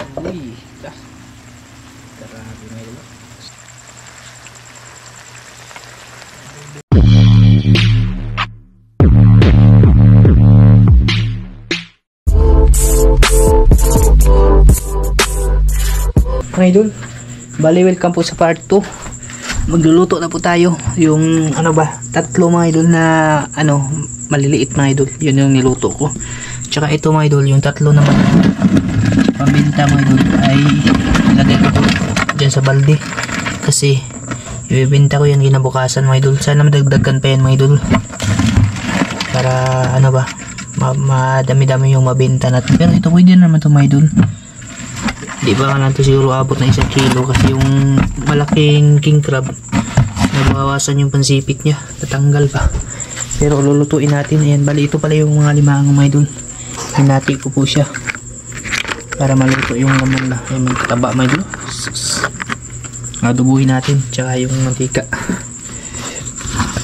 Uy, grabe mga idol. Mga idol, bali welcome po sa part 2. Magluluto na po tayo. Yung ano ba, tatlo mga idol na ano, maliliit mga idol. Yun yung niluto ko. Tsaka ito mga idol, yung tatlo naman pambinta mga idol ay ilagay ko po dyan sa balde. Kasi ibibenta ko yan kinabukasan mga idol. Sana madagdagan pa yan mga idol. Para ano ba, madami-dami yung mabenta natin. Pero ito pwede naman ito mga idol. Di ba nga natin siguro abot na 1 kilo kasi yung malaking king crab nabawasan yung pansipit niya, tatanggal pa. Pero lulutuin natin. Ayan, bali ito pala yung mga limangang mga idol. Hinati ko po siya para maluto yung laman na yung magtaba mga idol. Adobuhin natin, tsaka yung mantika.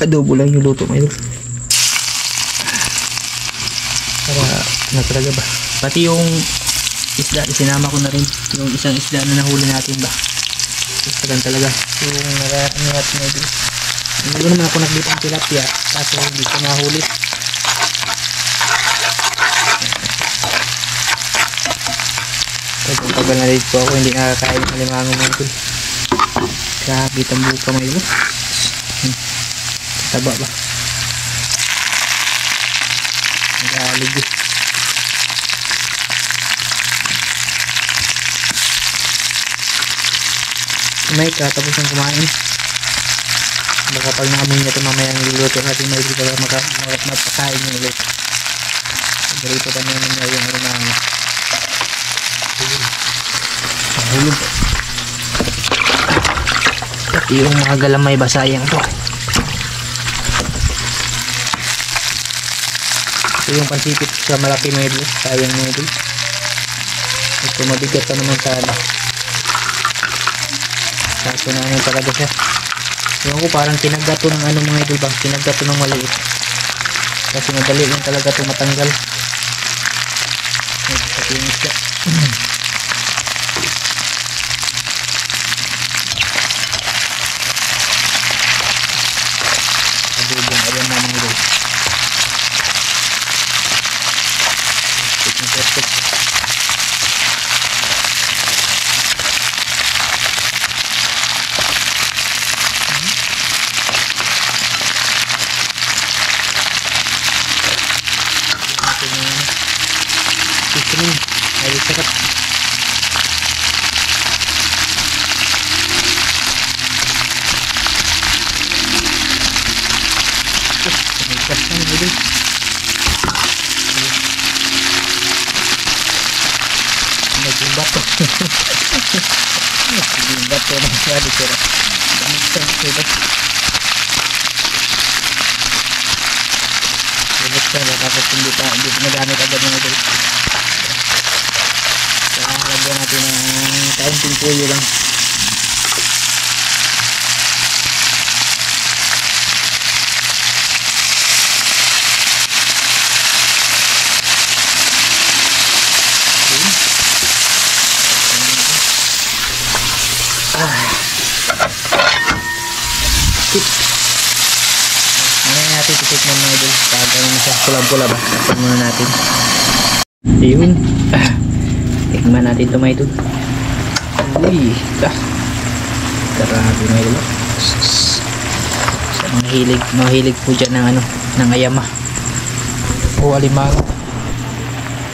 Adobo lang yung luto mga idol para natalaga ba. Pati yung isda, isinama ko na rin yung isang isda na nahuli natin ba. Isagan talaga yung natin natin. Hindi ko naman ako nagbitang tilapia kaso hindi ko nahuli. Tagal na rin po ako hindi nakakain ng limango mga idol. Grabe tambuka mga idol. Taba ba, nagalig eh. May katapos ng kumain. Baka pag naamoy niya ito mamaya ang luluto natin may dito para mapakain yung ulit. Dito pa naman niya yung arumahan. Mahulog. Pati yung mga galamay ba sayang to. Ito yung pansipit sa malaki medyo. Sayang medyo. Ito mabigat pa naman sana. Kaso na ano talaga siya. Ewan ko parang kinagato ng ano mga idol bang. Kinagato ng maliit. Kasi madali lang talaga ito matanggal. Pati yung isda. Adobong alam na mga idol. Perfect. Ay, sarap. Gas na dito. Naging bato. Naging bato na siya dito. Buksan na tapos hindi nagamit agad mga idol. Lagyan natin ng kaunting puyo lang. Ngayon natin titikman mga idol. Pagkain na siya. Pula-pula ba? Tapos muna natin. Ayun. Tikman natin ito mga idol. Uy, grabe mga idol. Sa mahilig po dyan ng ano, ng ayama o alimango.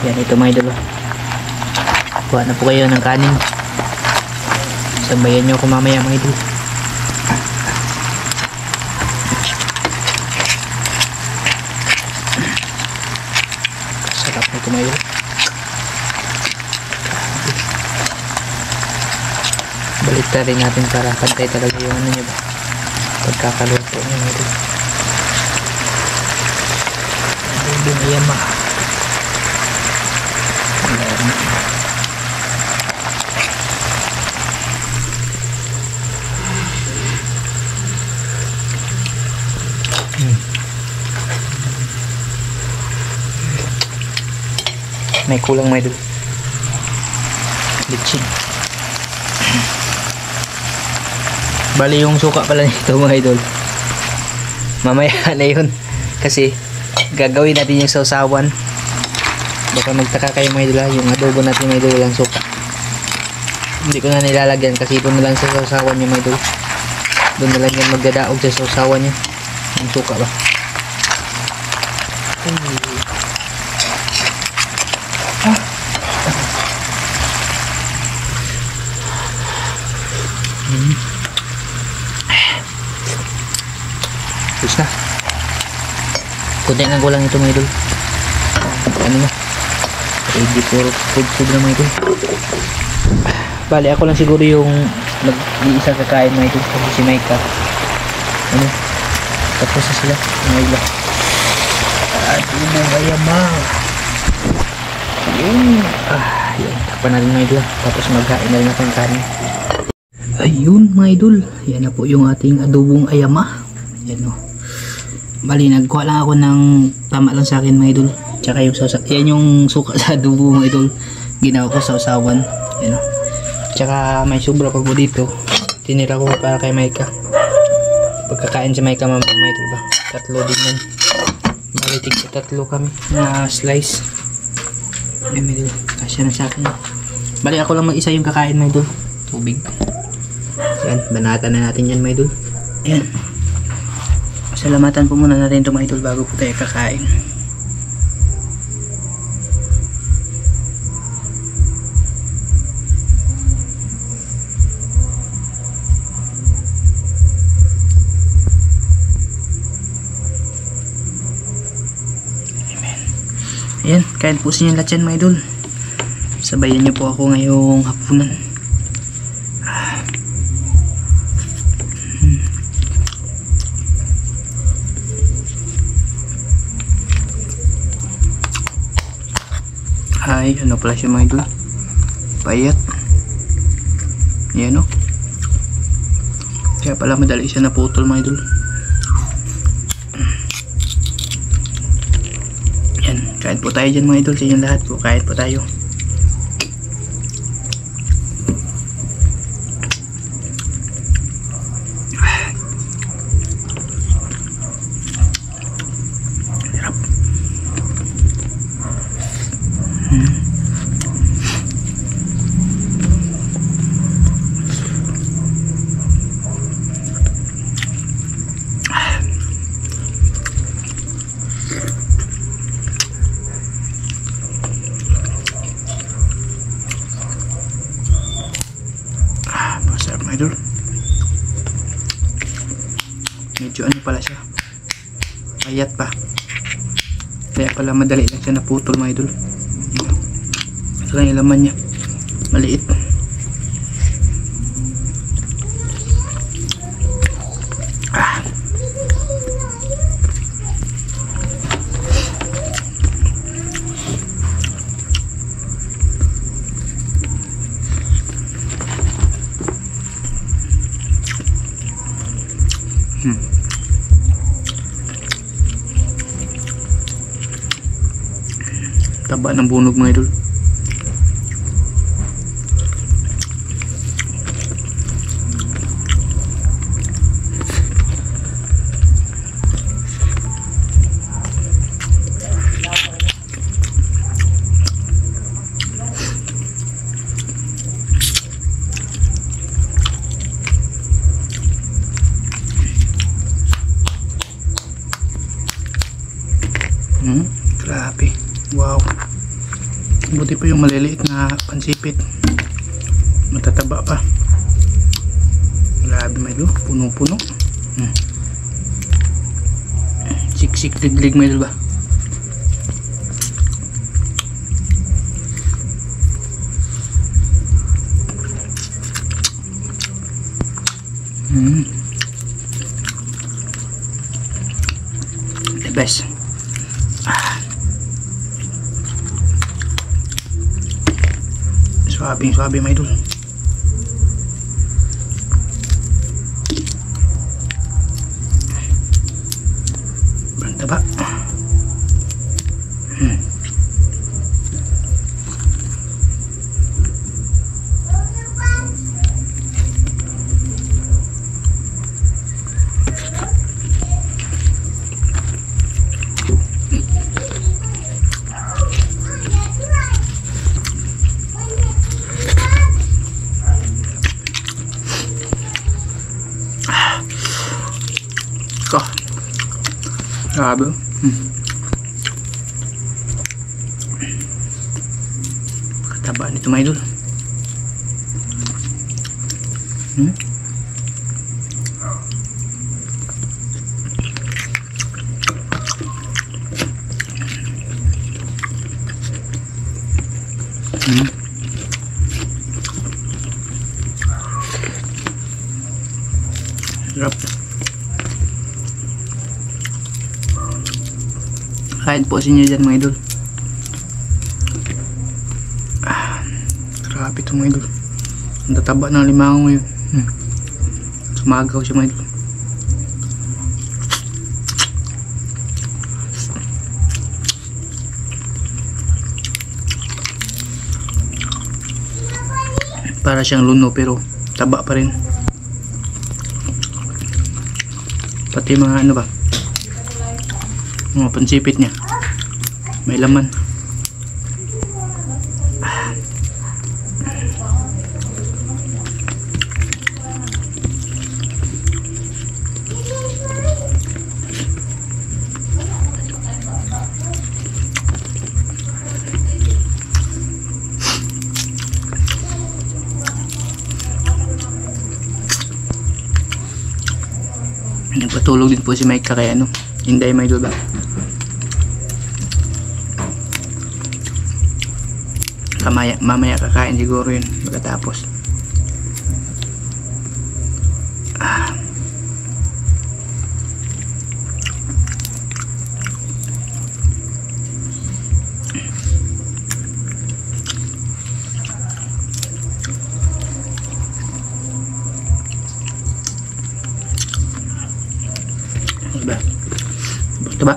Yan ito mga idol. Kuha na po kayo ng kanin. Sabayan nyo ako mamaya mga idol. Sarap nito mga idol. Baliktad rin natin para pantay talaga yung ano nyo ba, pagkakaluto nyo nito. Adobong ayama. May kulang mga idol. Litsin. Bali yung suka pala nito mga idol, mamaya na yun kasi gagawin natin yung sausawan. Baka magtaka kayo mga idol, yung adobo natin mga idol walang suka. Hindi ko na nilalagyan kasi doon na lang sa sausawan niya mga idol. Doon na lang yan magdadaog sa sausawan niya yung suka ba. Tapos na. Kunti lang ko lang ito mga idol. Ano na? Ready for food na mga idol. Bali ako lang siguro yung mag-iisa kakain mga idol. Kasi si Micah. Ano? Tapos na sila mga idol. Adobong ayama. Yun. Yun. Takpan na rin mga idol. Tapos magkain na rin ako ng kanin. Ayun mga idol. Yan na po yung ating adobong ayama. Yan o. Bali nagkuha lang ako ng tama lang sa akin mga idol. Tsaka yung sausawan. Yan yung suka sa adobo mga idol. Ginawa ko sa sausawan. Yan o. Tsaka may sobra pa po dito. Tinira ko para kay Micah. Pagkakain si Micah mga idol ba. Tatlo din yan. Bali tig tatlo kami na slice. Yan mga idol. Kasya na sa akin. Bali ako lang mag-isa yung kakain mga idol. Tubig. Yan. Banatan na natin yan mga idol. Yan. Salamatan po muna natin ito mga idol bago po tayo kakain. Amen. Ayan, kain po sa inyo lahat yan mga idol. Sabayan niyo po ako ngayong hapunan. Ay, ano pala siya mga idol? Payat. Yan o. Kaya pala madali siya naputol mga idol. Yan, kain po tayo dyan mga idol. Sa inyong lahat po, kain po tayo. Idol, medyo ano pala siya, payat pa, kaya pala madali lang siya naputol mga idol. Ito lang yung laman niya, maliit. Taba ng bunog mga idol. Grabe. Wow. Buti pa yung maliliit na pansipit. Matataba pa. Grabe may idol. Puno-puno. Siksik liglig may idol ba? The best. Suabe mga idol. Banta ba? Grabe. Taba nito mga idol. Sarap. Kain po sa inyo dyan mga idol. Grabe ito mga idol. Ang tataba ng limango ngayon. Sumagaw siya mga idol. Para siyang luno pero taba pa rin. Pati mga ano ba, mga pansipit niya may laman. Nagpatulog din po si Mike kaya ano, Inday may idol ba? Mamaya kakain siguro yun pagkatapos. Diba? Diba?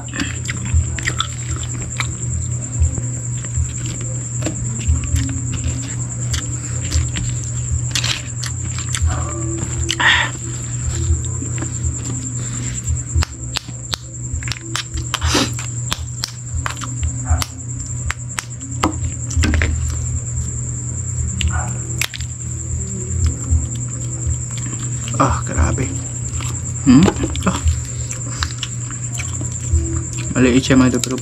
Grabe. Maliit siya mga idol, pero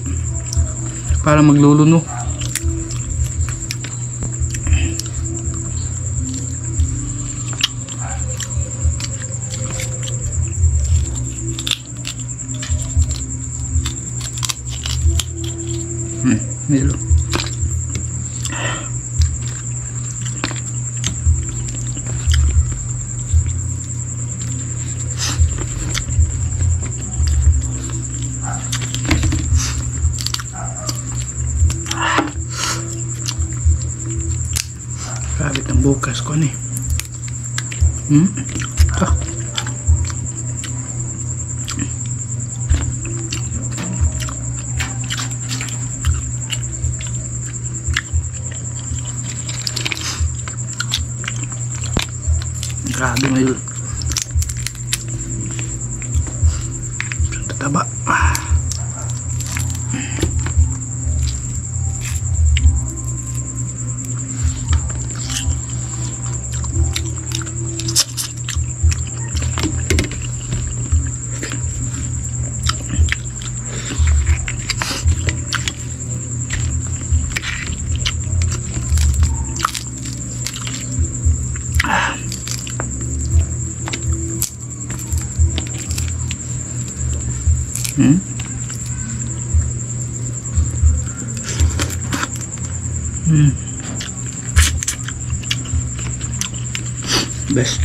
parang magluluno. Medyo Kabit ng bukas ko ni. Grabe ngayon. Tataba. Best.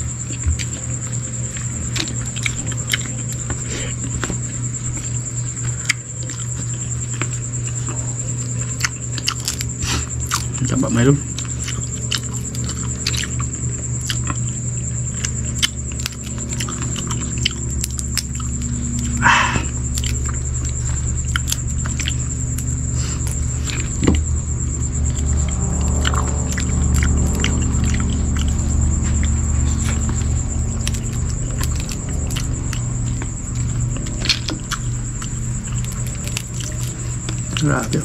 Coba mayroon. Grabe.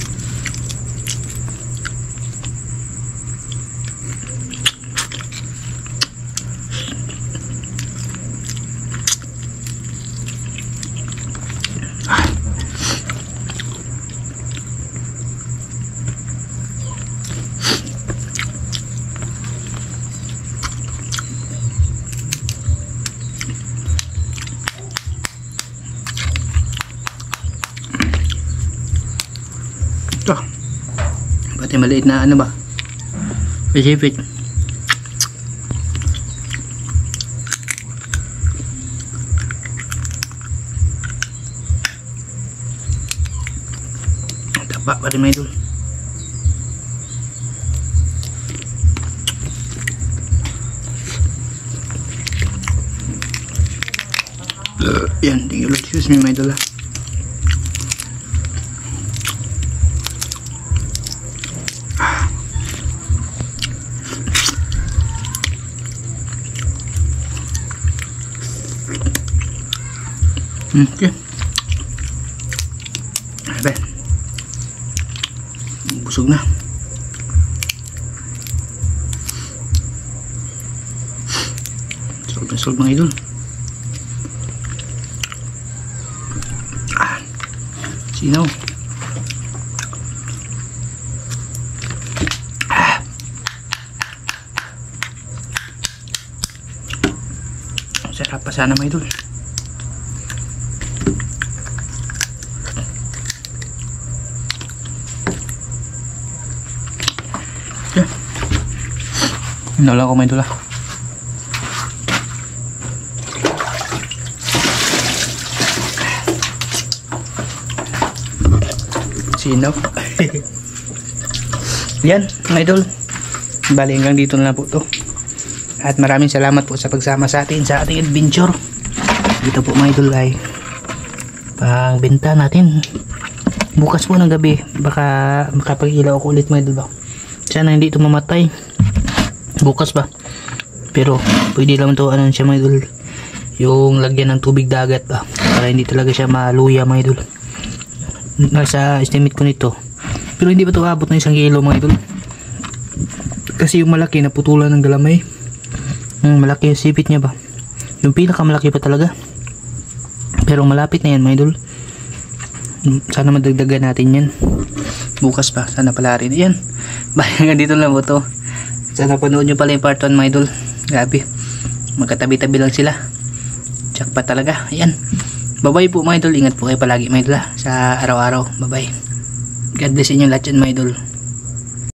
Yung maliit na ano ba? Pacific. Tapa pa rin mga idol. Yan, thank you Lord. Excuse me mga idol ha. Okay. Ayan. Busog na. Solve na solve mga idol. Sinaw. Sarap pa sana mga idol. Okay. Nala ko mga idol ah. Sinaw. Yan mga idol, bali hanggang dito na po to, at maraming salamat po sa pagsama sa atin sa ating adventure dito po mga idol. Ay pang benta natin bukas po ng gabi, baka makapag-ilaw ako ulit mga idol ba. Sana hindi ito mamatay bukas ba, pero pwede lang to ano siya mga idol, yung lagyan ng tubig dagat ba, para hindi talaga siya maluya mga idol. Nasa estimate ko nito, pero hindi pa ito abot ng 1 kilo mga idol, kasi yung malaki naputulan ng galamay. Malaki yung sipit niya ba, yung pinakamalaki pa talaga, pero malapit na yan mga idol. Sana madagdagan natin yan bukas pa, sana pala rin yan. Hanggang dito lang po to. Sana panood nyo pala yung part 1 mga idol. Grabe, magkatabi-tabi lang sila, tsak pa talaga. Ayan, bye bye po mga idol, ingat po kayo palagi mga idol sa araw-araw. Bye bye, God bless inyo lahat yan mga idol.